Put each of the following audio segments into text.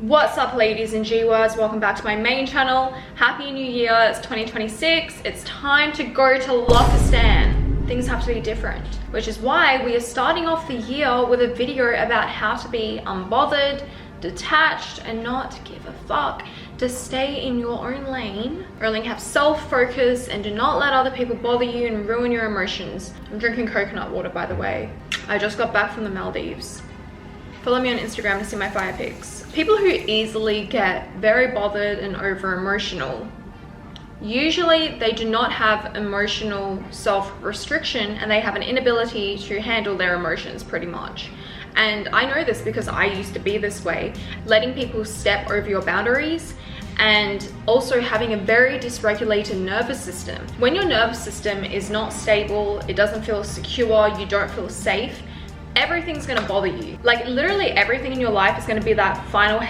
What's up, ladies and G-words? Welcome back to my main channel. Happy New Year. It's 2026. It's time to go to Lofistan. Things have to be different, which is why we are starting off the year with a video about how to be unbothered, detached, and not give a fuck, to stay in your own lane, only have self-focus, and do not let other people bother you and ruin your emotions. I'm drinking coconut water, by the way. I just got back from the Maldives. Follow me on Instagram to see my fire pics. People who easily get very bothered and over emotional, usually they do not have emotional self-restriction, and they have an inability to handle their emotions pretty much. And I know this because I used to be this way, letting people step over your boundaries, and also having a very dysregulated nervous system. When your nervous system is not stable, it doesn't feel secure, you don't feel safe, everything's gonna bother you. Like literally everything in your life is gonna be that final,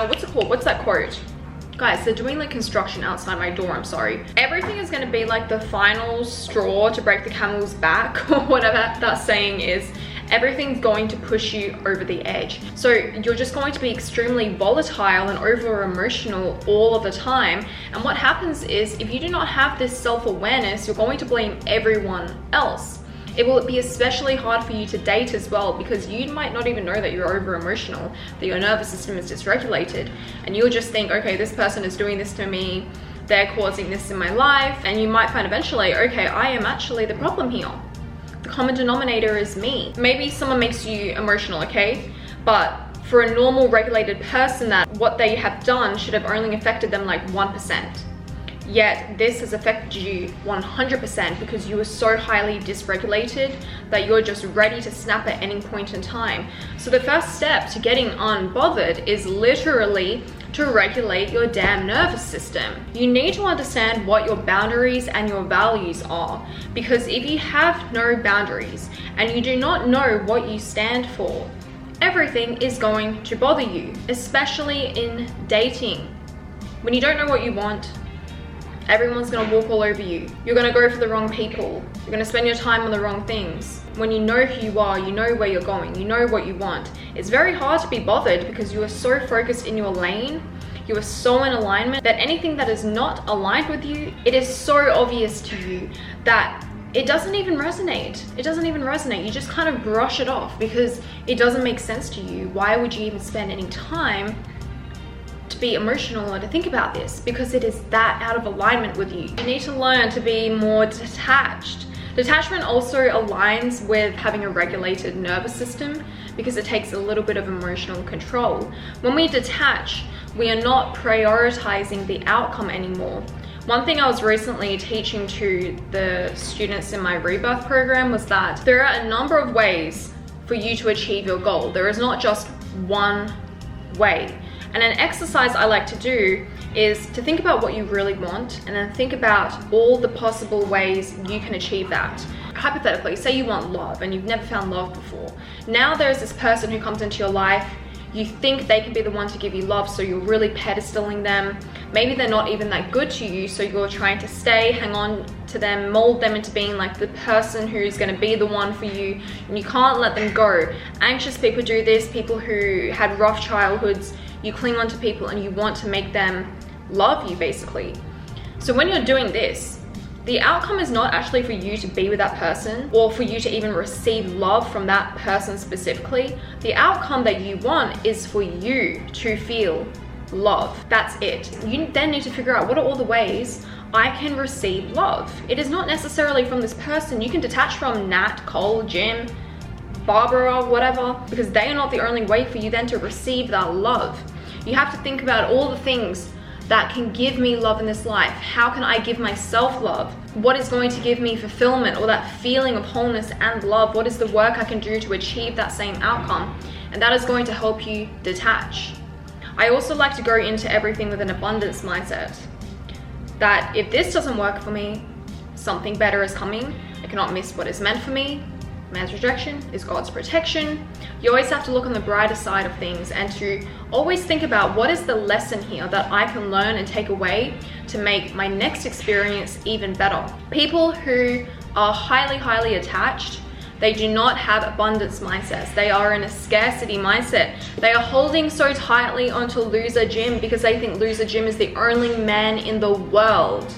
what's it called? What's that quote? Guys, they're doing like construction outside my door, I'm sorry. Everything is gonna be like the final straw to break the camel's back, or whatever that saying is. Everything's going to push you over the edge. So you're just going to be extremely volatile and over emotional all of the time. And what happens is, if you do not have this self-awareness, you're going to blame everyone else. It will be especially hard for you to date as well, because you might not even know that you're over emotional, that your nervous system is dysregulated, and you'll just think, okay, this person is doing this to me, they're causing this in my life, and you might find eventually, okay, I am actually the problem here. The common denominator is me. Maybe someone makes you emotional, okay? But for a normal regulated person, that what they have done should have only affected them like 1%. Yet this has affected you 100% because you are so highly dysregulated that you're just ready to snap at any point in time. So the first step to getting unbothered is literally to regulate your damn nervous system. You need to understand what your boundaries and your values are, because if you have no boundaries and you do not know what you stand for, everything is going to bother you, especially in dating. When you don't know what you want, everyone's gonna walk all over you. You're gonna go for the wrong people. You're gonna spend your time on the wrong things. When you know who you are, you know where you're going, you know what you want, it's very hard to be bothered because you are so focused in your lane, you are so in alignment that anything that is not aligned with you, it is so obvious to you that it doesn't even resonate. It doesn't even resonate. You just kind of brush it off because it doesn't make sense to you. Why would you even spend any time to be emotional or to think about this? Because it is that out of alignment with you. You need to learn to be more detached. Detachment also aligns with having a regulated nervous system because it takes a little bit of emotional control. When we detach, we are not prioritizing the outcome anymore. One thing I was recently teaching to the students in my rebirth program was that there are a number of ways for you to achieve your goal. There is not just one way. And an exercise I like to do is to think about what you really want and then think about all the possible ways you can achieve that. Hypothetically, say you want love and you've never found love before. Now there's this person who comes into your life, you think they can be the one to give you love, so you're really pedestaling them. Maybe they're not even that good to you, so you're trying to stay, hang on to them, mold them into being like the person who's gonna be the one for you, and you can't let them go. Anxious people do this, people who had rough childhoods, you cling on to people and you want to make them love you, basically. So when you're doing this, the outcome is not actually for you to be with that person or for you to even receive love from that person specifically. The outcome that you want is for you to feel love. That's it. You then need to figure out, what are all the ways I can receive love? It is not necessarily from this person. You can detach from Nat, Cole, Jim, Barbara, whatever, because they are not the only way for you then to receive that love. You have to think about all the things that can give me love in this life. How can I give myself love? What is going to give me fulfillment or that feeling of wholeness and love? What is the work I can do to achieve that same outcome? And that is going to help you detach. I also like to go into everything with an abundance mindset. That if this doesn't work for me, something better is coming. I cannot miss what is meant for me. Man's rejection is God's protection. You always have to look on the brighter side of things and to always think about, what is the lesson here that I can learn and take away to make my next experience even better. People who are highly attached, They do not have abundance mindsets. They are in a scarcity mindset. They are holding so tightly onto loser Jim because they think loser Jim is the only man in the world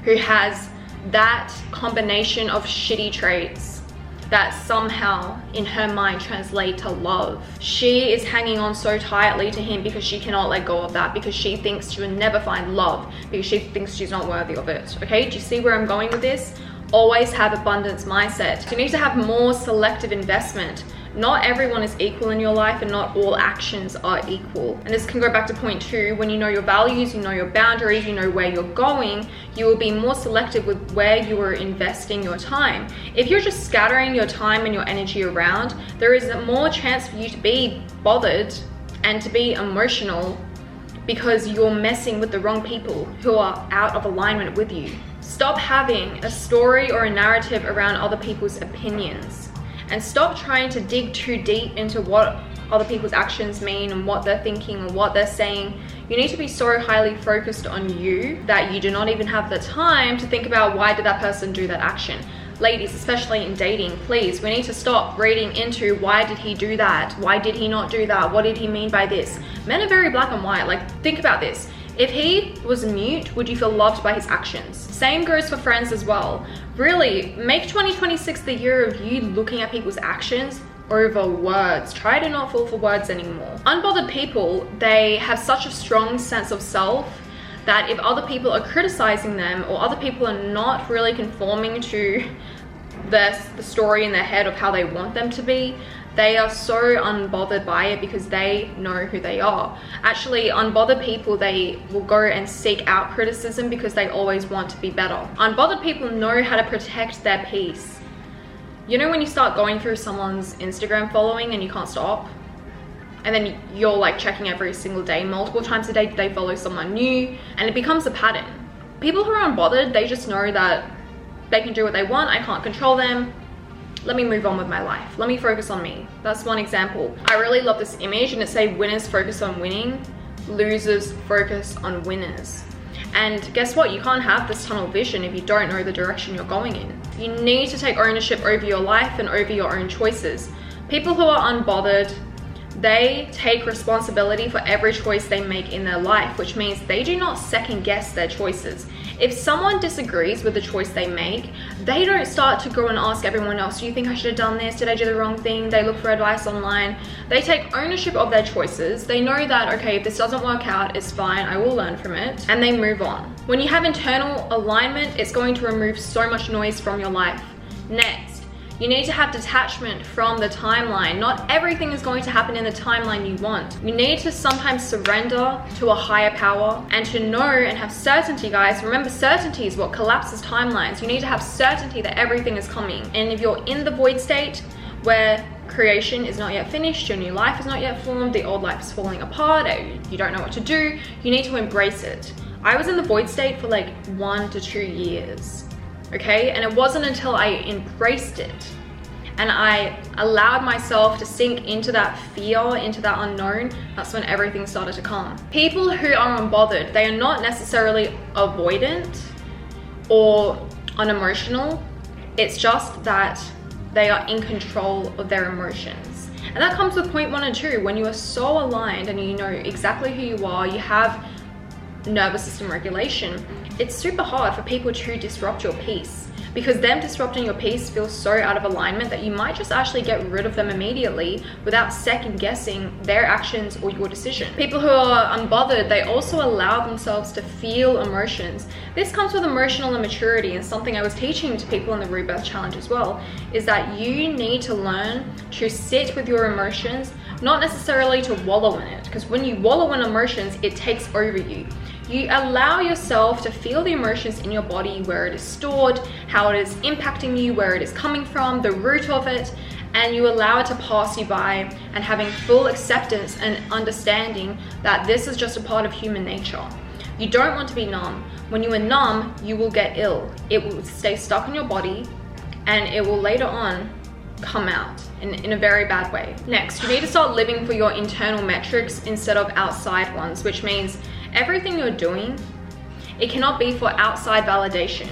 who has that combination of shitty traits that somehow in her mind translate to love. She is hanging on so tightly to him because she cannot let go of that, because she thinks she will never find love, because she thinks she's not worthy of it. Okay, do you see where I'm going with this? Always have abundance mindset. You need to have more selective investment. Not everyone is equal in your life, and not all actions are equal. And this can go back to point 2. When you know your values, you know your boundaries, you know where you're going, you will be more selective with where you are investing your time. If you're just scattering your time and your energy around, there is a more chance for you to be bothered and to be emotional because you're messing with the wrong people who are out of alignment with you. Stop having a story or a narrative around other people's opinions. And stop trying to dig too deep into what other people's actions mean and what they're thinking and what they're saying. You need to be so highly focused on you that you do not even have the time to think about why did that person do that action. Ladies, especially in dating, please, we need to stop reading into why did he do that? Why did he not do that? What did he mean by this? Men are very black and white. Like, think about this. If he was mute, would you feel loved by his actions? Same goes for friends as well. Really, make 2026 the year of you looking at people's actions over words. Try to not fall for words anymore. Unbothered people, they have such a strong sense of self that if other people are criticizing them or other people are not really conforming to the story in their head of how they want them to be, they are so unbothered by it because they know who they are. Actually, unbothered people, they will go and seek out criticism because they always want to be better. Unbothered people know how to protect their peace. You know when you start going through someone's Instagram following and you can't stop? And then you're like checking every single day, multiple times a day, they follow someone new, and it becomes a pattern. People who are unbothered, they just know that they can do what they want, I can't control them. Let me move on with my life. Let me focus on me. That's one example. I really love this image, and it says winners focus on winning, losers focus on winners. And guess what? You can't have this tunnel vision if you don't know the direction you're going in. You need to take ownership over your life and over your own choices. People who are unbothered, they take responsibility for every choice they make in their life, which means they do not second guess their choices. If someone disagrees with the choice they make, they don't start to go and ask everyone else, do you think I should have done this? Did I do the wrong thing? They look for advice online. They take ownership of their choices. They know that, okay, if this doesn't work out, it's fine, I will learn from it, and they move on. When you have internal alignment, it's going to remove so much noise from your life. Next, you need to have detachment from the timeline. Not everything is going to happen in the timeline you want. You need to sometimes surrender to a higher power and to know and have certainty, guys. Remember, certainty is what collapses timelines. You need to have certainty that everything is coming. And if you're in the void state where creation is not yet finished, your new life is not yet formed, the old life is falling apart, you don't know what to do, you need to embrace it. I was in the void state for like 1 to 2 years. Okay, and it wasn't until I embraced it and I allowed myself to sink into that fear, into that unknown, that's when everything started to come. People who are unbothered, they are not necessarily avoidant or unemotional. It's just that they are in control of their emotions. And that comes with point 1 and 2. When you are so aligned and you know exactly who you are, you have nervous system regulation, it's super hard for people to disrupt your peace, because them disrupting your peace feels so out of alignment that you might just actually get rid of them immediately without second guessing their actions or your decision. People who are unbothered, they also allow themselves to feel emotions. This comes with emotional immaturity, and something I was teaching to people in the Rebirth Challenge as well, is that you need to learn to sit with your emotions, not necessarily to wallow in it, because when you wallow in emotions, it takes over you. You allow yourself to feel the emotions in your body, where it is stored, how it is impacting you, where it is coming from, the root of it, and you allow it to pass you by, and having full acceptance and understanding that this is just a part of human nature. You don't want to be numb. When you are numb, you will get ill. It will stay stuck in your body, and it will later on come out in a very bad way. Next, you need to start living for your internal metrics instead of outside ones, which means everything you're doing, it cannot be for outside validation.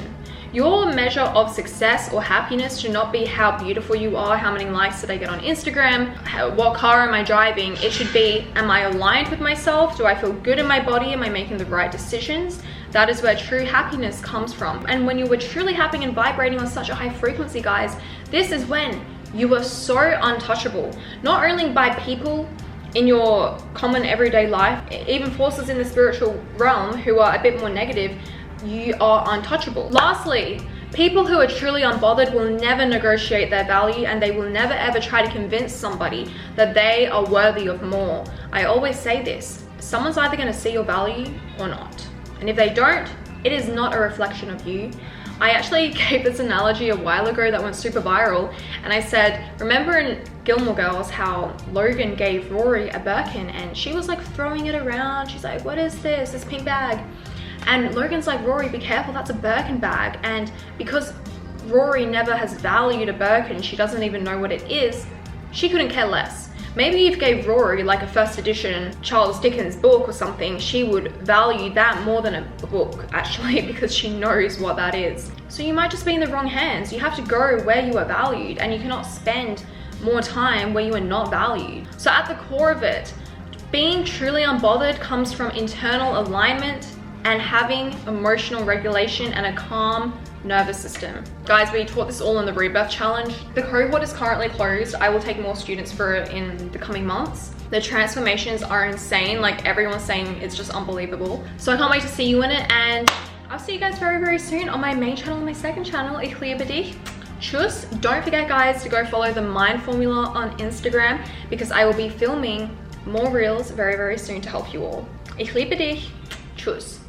Your measure of success or happiness should not be how beautiful you are, how many likes did I get on Instagram, what car am I driving. It should be, am I aligned with myself? Do I feel good in my body? Am I making the right decisions? That is where true happiness comes from. And when you were truly happy and vibrating on such a high frequency, guys, this is when you are so untouchable, not only by people in your common everyday life, even forces in the spiritual realm who are a bit more negative, you are untouchable. Lastly, people who are truly unbothered will never negotiate their value, and they will never ever try to convince somebody that they are worthy of more. I always say this, someone's either going to see your value or not. And if they don't, it is not a reflection of you. I actually gave this analogy a while ago that went super viral, and I said, remember in Gilmore Girls how Logan gave Rory a Birkin and she was like throwing it around. She's like, what is this pink bag? And Logan's like, Rory, be careful, that's a Birkin bag. And because Rory never has valued a Birkin, she doesn't even know what it is, she couldn't care less. Maybe if you gave Rory like a first edition Charles Dickens book or something, she would value that more than a book actually, because she knows what that is. So you might just be in the wrong hands. You have to go where you are valued, and you cannot spend more time where you are not valued. So at the core of it, being truly unbothered comes from internal alignment and having emotional regulation and a calm nervous system. Guys, we taught this all in the Rebirth Challenge. The cohort is currently closed. I will take more students for it in the coming months. The transformations are insane. Like, everyone's saying it's just unbelievable. So I can't wait to see you in it, and I'll see you guys very, very soon on my main channel and my second channel. Ich liebe dich. Tschüss. Don't forget, guys, to go follow the Mind Formula on Instagram, because I will be filming more reels very, very soon to help you all. Ich liebe dich. Tschüss.